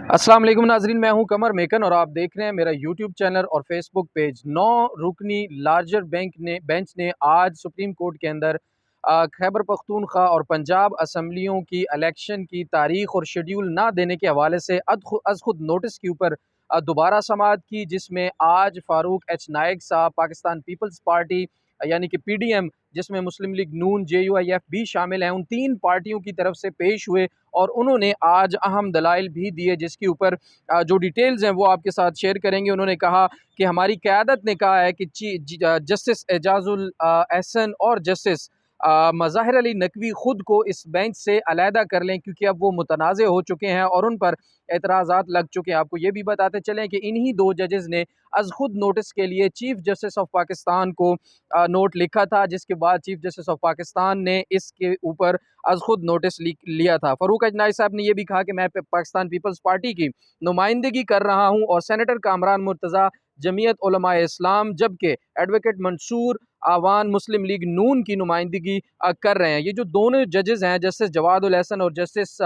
अस्सलाम वालेकुम नाजरीन, मैं हूं कमर मेकन और आप देख रहे हैं मेरा यूट्यूब चैनल और फेसबुक पेज। 9 रुकनी लार्जर बेंच ने आज सुप्रीम कोर्ट के अंदर खैबर पख्तूनख्वा और पंजाब असम्बलियों की इलेक्शन की तारीख और शेड्यूल ना देने के हवाले से अज खुद नोटिस के ऊपर दोबारा समाअत की, जिसमें आज फ़ारूक एच नायक साहब, पाकिस्तान पीपल्स पार्टी यानी कि PDM, जिसमें मुस्लिम लीग नून, JUIF भी शामिल हैं, उन 3 पार्टियों की तरफ से पेश हुए और उन्होंने आज अहम दलाइल भी दिए, जिसके ऊपर जो डिटेल्स हैं वो आपके साथ शेयर करेंगे। उन्होंने कहा कि हमारी क़यादत ने कहा है कि जस्टिस एजाजुल एहसन और जस्टिस मज़ाहिर अली नकवी ख़ुद को इस बेंच से अलहदा कर लें, क्योंकि अब वो मुतनाज़े हो चुके हैं और उन पर एतराज़ात लग चुके हैं। आपको ये भी बताते चलें कि इन्हीं 2 जजेज़ ने अज़ खुद नोटिस के लिए चीफ़ जस्टिस ऑफ पाकिस्तान को नोट लिखा था, जिसके बाद चीफ़ जस्टिस ऑफ पाकिस्तान ने इसके ऊपर अज़ खुद नोटिस लिया था। फ़ारूक अजनाई साहब ने यह भी कहा कि मैं पाकिस्तान पीपल्स पार्टी की नुमाइंदगी कर रहा हूँ और सेनेटर कामरान मुर्तज़ा जमीयत उलमाए इस्लाम, जबकि एडवोकेट मंसूर आवान मुस्लिम लीग नून की नुमाइंदगी कर रहे हैं। ये जो दोनों जजेस हैं, जस्टिस जवाद उल एहसन और जस्टिस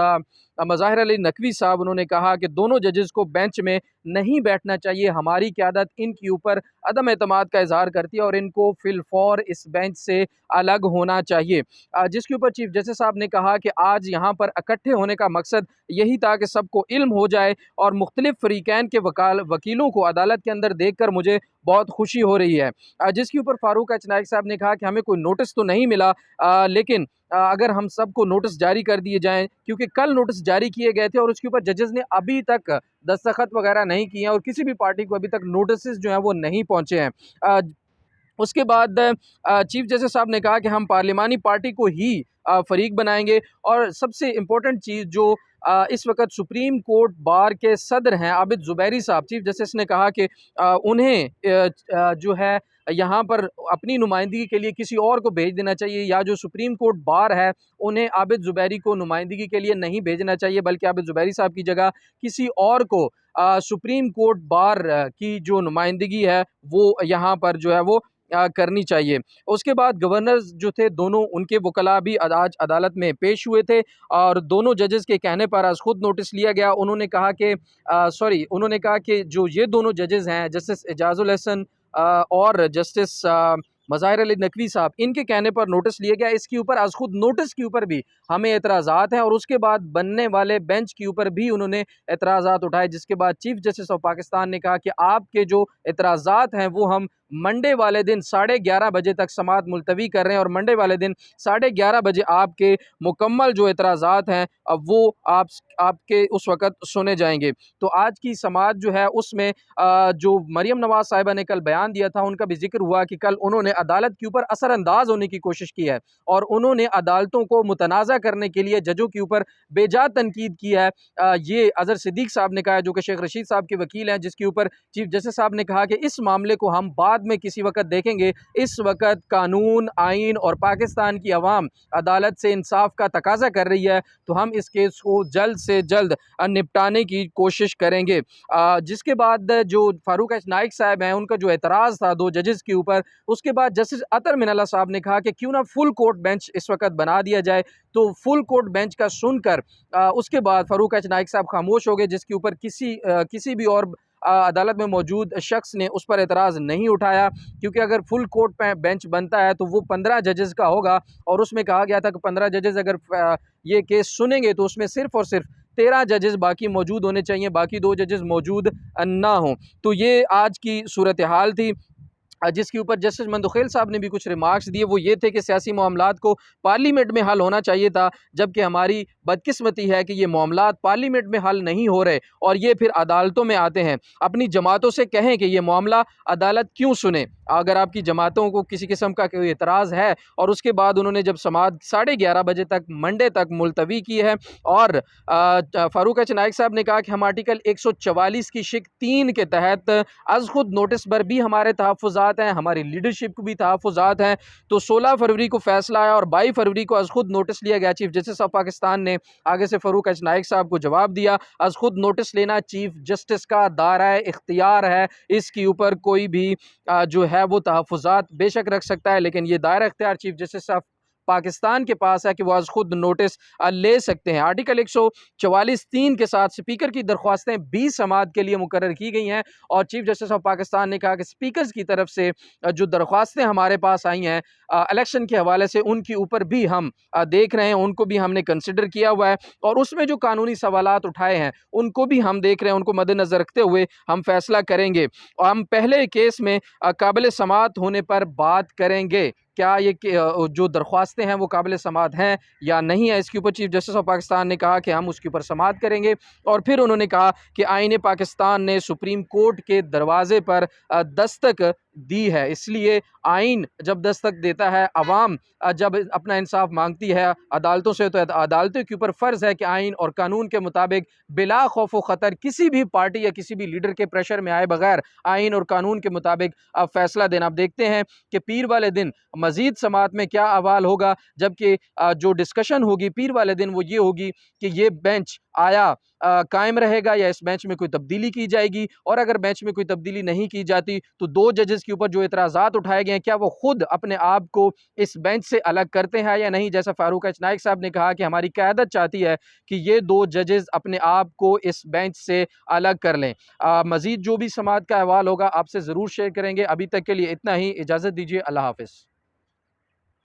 मज़ाहिर अली नकवी साहब, उन्होंने कहा कि दोनों जजेस को बेंच में नहीं बैठना चाहिए। हमारी क़यादत इनके ऊपर अदम एतमाद का इजहार करती है और इनको फिलफौर इस बेंच से अलग होना चाहिए। जिसके ऊपर चीफ जस्टिस साहब ने कहा कि आज यहाँ पर इकट्ठे होने का मकसद यही था कि सबको इल्म हो जाए और मुख्तलिफ फ़रीक़ैन के वकीलों को अदालत के अंदर देख कर मुझे बहुत खुशी हो रही है। जिसके ऊपर फ़ारूक एच नायक साहब ने कहा कि हमें कोई नोटिस तो नहीं मिला, लेकिन अगर हम सबको नोटिस जारी कर दिए जाएँ, क्योंकि कल नोटिस जारी किए गए थे और उसके ऊपर जजेस ने अभी तक दस्तखत वगैरह नहीं किए हैं और किसी भी पार्टी को अभी तक नोटिस जो हैं वो नहीं पहुँचे हैं। उसके बाद चीफ जस्टिस साहब ने कहा कि हम पार्लिमानी पार्टी को ही फ़रीक बनाएंगे और सबसे इम्पोर्टेंट चीज़ जो इस वक्त सुप्रीम कोर्ट बार के सदर हैं आबिद ज़ुबैरी साहब, चीफ जस्टिस ने कहा कि उन्हें जो है यहाँ पर अपनी नुमाइंदगी के लिए किसी और को भेज देना चाहिए, या जो सुप्रीम कोर्ट बार है उन्हें आबिद ज़ुबैरी को नुमाइंदगी के लिए नहीं भेजना चाहिए, बल्कि आबिद ज़ुबैरी साहब की जगह किसी और को सुप्रीम कोर्ट बार की जो नुमाइंदगी है वो यहाँ पर जो है वो करनी चाहिए। उसके बाद गवर्नर जो थे दोनों, उनके वकला भी आज अदालत में पेश हुए थे और दोनों जजेस के कहने पर आज खुद नोटिस लिया गया। उन्होंने कहा कि उन्होंने कहा कि जो ये दोनों जजेस हैं, जस्टिस एजाजुल हसन और जस्टिस मज़ाहिर अली नकवी साहब, इनके कहने पर नोटिस लिया गया। इसके ऊपर आज खुद नोटिस के ऊपर भी हमें एतराज़ात हैं और उसके बाद बनने वाले बेंच के ऊपर भी उन्होंने एतराज़ात उठाए, जिसके बाद चीफ जस्टिस ऑफ पाकिस्तान ने कहा कि आपके जो एतराज़ात हैं वो हम मंडे वाले दिन 11:30 बजे तक समाअत मुलतवी कर रहे हैं और मंडे वाले दिन 11:30 बजे आपके मुकम्मल जो एतराज़ात हैं अब वो आपके उस वक़्त सुने जाएंगे। तो आज की समाअत जो है उसमें जो मरियम नवाज़ साहिबा ने कल बयान दिया था, उनका भी जिक्र हुआ कि कल उन्होंने अदालत के ऊपर असरअंदाज होने की कोशिश की है और उन्होंने अदालतों को मुतनाज़ा करने के लिए जजों के ऊपर बेजा तनकीद की है। ये अज़हर सिद्दीक़ साहब ने कहा है, जो कि शेख रशीद साहब के वकील हैं, जिसके ऊपर चीफ जस्टिस साहब ने कहा कि इस मामले को हम बाद में किसी वक्त देखेंगे। इस वक्त कानून, आइन और पाकिस्तान की अवाम अदालत से इंसाफ का तकाजा कर रही है, तो हम इस केस को जल्द से जल्द निपटाने की कोशिश करेंगे। जिसके बाद जो फ़ारूक एच नायक साहब हैं, उनका जो एतराज़ था 2 जजेस के ऊपर, उसके बाद जस्टिस अतर मिनल्ला साहब ने कहा कि क्यों ना फुल कोर्ट बेंच इस वक्त बना दिया जाए। तो फुल कोर्ट बेंच का सुनकर उसके बाद फ़ारूक एच नायक साहब खामोश हो गए, जिसके ऊपर किसी भी और अदालत में मौजूद शख्स ने उस पर एतराज़ नहीं उठाया, क्योंकि अगर फुल कोर्ट पे बेंच बनता है तो वो 15 जजेस का होगा और उसमें कहा गया था कि 15 जजेस अगर ये केस सुनेंगे तो उसमें सिर्फ़ और सिर्फ 13 जजेस बाकी मौजूद होने चाहिए, बाकी 2 जजेस मौजूद ना हों। तो ये आज की सूरत हाल थी, जिसके ऊपर जस्टिस मंदुखेल साहब ने भी कुछ रिमार्क्स दिए। वो ये थे कि सियासी मामलात को पार्लियामेंट में हल होना चाहिए था, जबकि हमारी बदकिस्मती है कि ये मामलात पार्लियामेंट में हल नहीं हो रहे और ये फिर अदालतों में आते हैं। अपनी जमातों से कहें कि ये मामला अदालत क्यों सुने, अगर आपकी जमातों को किसी किस्म का कोई एतराज़ है। और उसके बाद उन्होंने जब समाअत 11:30 बजे तक मंडे तक मुलतवी की है और फ़ारूक एच नायक साहब ने कहा कि हम आर्टिकल 144 की शिक 3 के तहत अज़ खुद नोटिस पर भी हमारे तहफ़्फ़ुज़ात हैं, हमारी लीडरशिप को भी तहफ़्फ़ुज़ात हैं। तो 16 फरवरी को फ़ैसला आया और 22 फरवरी को अज़ खुद नोटिस लिया गया। चीफ जस्टिस ऑफ पाकिस्तान ने आगे से फ़ारूक एच नायक साहब को जवाब दिया, अज़ खुद नोटिस लेना चीफ जस्टिस का दायरा इख्तियार है, इसके ऊपर कोई भी जो है वो तहफ़्फ़ुज़ात बेशक रख सकता है, लेकिन ये दायरा इख्तियार चीफ जस्टिस ऑफ पाकिस्तान के पास है कि वो आज खुद नोटिस ले सकते हैं। आर्टिकल 144(3) के साथ स्पीकर की दरख्वास्तें 20 समाअत के लिए मुकर्रर की गई हैं और चीफ जस्टिस ऑफ पाकिस्तान ने कहा कि स्पीकर की तरफ से जो दरख्वास्तें हमारे पास आई हैं इलेक्शन के हवाले से, उनके ऊपर भी हम देख रहे हैं, उनको भी हमने कंसिडर किया हुआ है और उसमें जो कानूनी सवालात उठाए हैं उनको भी हम देख रहे हैं, उनको मद्देनज़र रखते हुए हम फैसला करेंगे। और हम पहले केस में काबिल समाअत होने पर बात करेंगे, क्या ये जो दरख्वास्तें हैं वो काबिल समाअत हैं या नहीं है। इसके ऊपर चीफ जस्टिस ऑफ पाकिस्तान ने कहा कि हम उसके ऊपर समाअत करेंगे और फिर उन्होंने कहा कि आईन पाकिस्तान ने सुप्रीम कोर्ट के दरवाजे पर दस्तक दी है, इसलिए आइन जब दस्तक देता है, अवाम जब अपना इंसाफ मांगती है अदालतों से, तो अदालतों के ऊपर फ़र्ज़ है कि आइन और कानून के मुताबिक बिला खौफ व ख़तर किसी भी पार्टी या किसी भी लीडर के प्रेशर में आए बगैर आइन और कानून के मुताबिक फ़ैसला देना। आप देखते हैं कि पीर वाले दिन मज़ीद समाअत में क्या अहवाल होगा, जबकि जो डिस्कशन होगी पीर वाले दिन वो ये होगी कि ये बेंच आया कायम रहेगा या इस बेंच में कोई तब्दीली की जाएगी, और अगर बेंच में कोई तब्दीली नहीं की जाती तो 2 जजेस के ऊपर जो एतराज़ात उठाए गए हैं क्या वो खुद अपने आप को इस बेंच से अलग करते हैं या नहीं। जैसा फारूक एच नाइक साहब ने कहा कि हमारी क़यादत चाहती है कि ये 2 जजेस अपने आप को इस बेंच से अलग कर लें। मज़ीद जो भी समाअत का अहवाल होगा आपसे ज़रूर शेयर करेंगे। अभी तक के लिए इतना ही, इजाज़त दीजिए, अल्लाह हाफ़िज़।